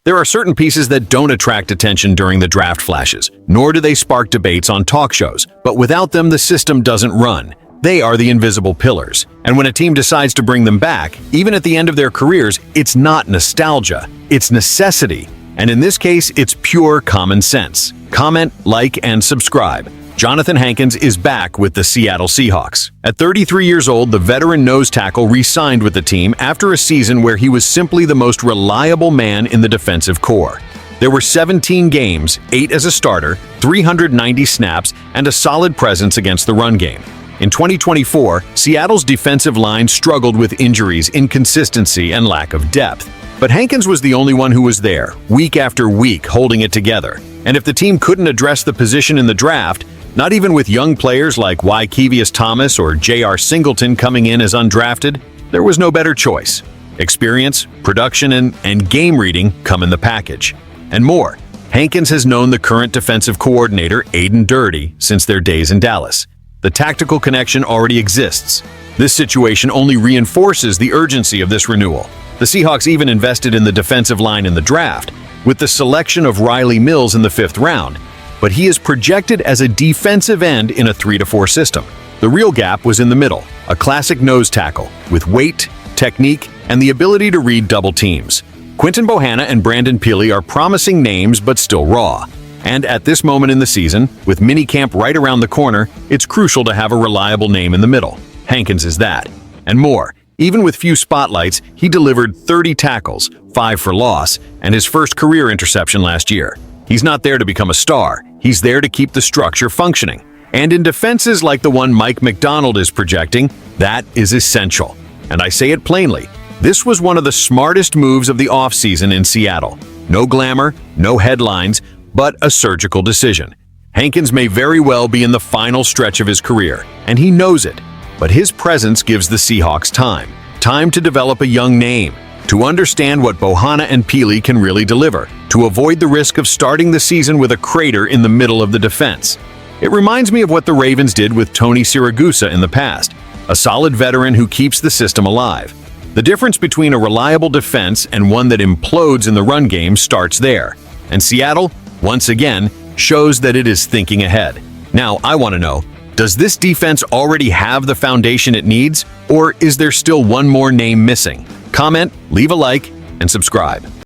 There are certain pieces that don't attract attention during the draft flashes, nor do they spark debates on talk shows, but without them the system doesn't run. They are the invisible pillars. And when a team decides to bring them back, even at the end of their careers, it's not nostalgia, it's necessity. And in this case, it's pure common sense. Comment, like, and subscribe. Johnathan Hankins is back with the Seattle Seahawks. At 33 years old, the veteran nose tackle re-signed with the team after a season where he was simply the most reliable man in the defensive core. There were 17 games, 8 as a starter, 390 snaps, and a solid presence against the run game. In 2024, Seattle's defensive line struggled with injuries, inconsistency, and lack of depth. But Hankins was the only one who was there, week after week, holding it together. And if the team couldn't address the position in the draft, not even with young players like Kevius Thomas or J.R. Singleton coming in as undrafted, there was no better choice. Experience, production, and game reading come in the package. And more. Hankins has known the current defensive coordinator, Aiden Doherty, since their days in Dallas. The tactical connection already exists. This situation only reinforces the urgency of this renewal. The Seahawks even invested in the defensive line in the draft, with the selection of Riley Mills in the 5th round, but he is projected as a defensive end in a 3-4 system. The real gap was in the middle, a classic nose tackle, with weight, technique, and the ability to read double teams. Quinton Bohanna and Brandon Peely are promising names but still raw. And at this moment in the season, with minicamp right around the corner, it's crucial to have a reliable name in the middle. Hankins is that. And more. Even with few spotlights, he delivered 30 tackles, 5 for loss, and his first career interception last year. He's not there to become a star. He's there to keep the structure functioning. And in defenses like the one Mike McDonald is projecting, that is essential. And I say it plainly, this was one of the smartest moves of the offseason in Seattle. No glamour, no headlines, but a surgical decision. Hankins may very well be in the final stretch of his career, and he knows it. But his presence gives the Seahawks time to develop a young name, to understand what Bohanna and Peely can really deliver, to avoid the risk of starting the season with a crater in the middle of the defense. It reminds me of what the Ravens did with Tony Siragusa in the past, a solid veteran who keeps the system alive. The difference between a reliable defense and one that implodes in the run game starts there. And Seattle, once again, shows that it is thinking ahead. Now, I want to know, does this defense already have the foundation it needs, or is there still one more name missing? Comment, leave a like, and subscribe.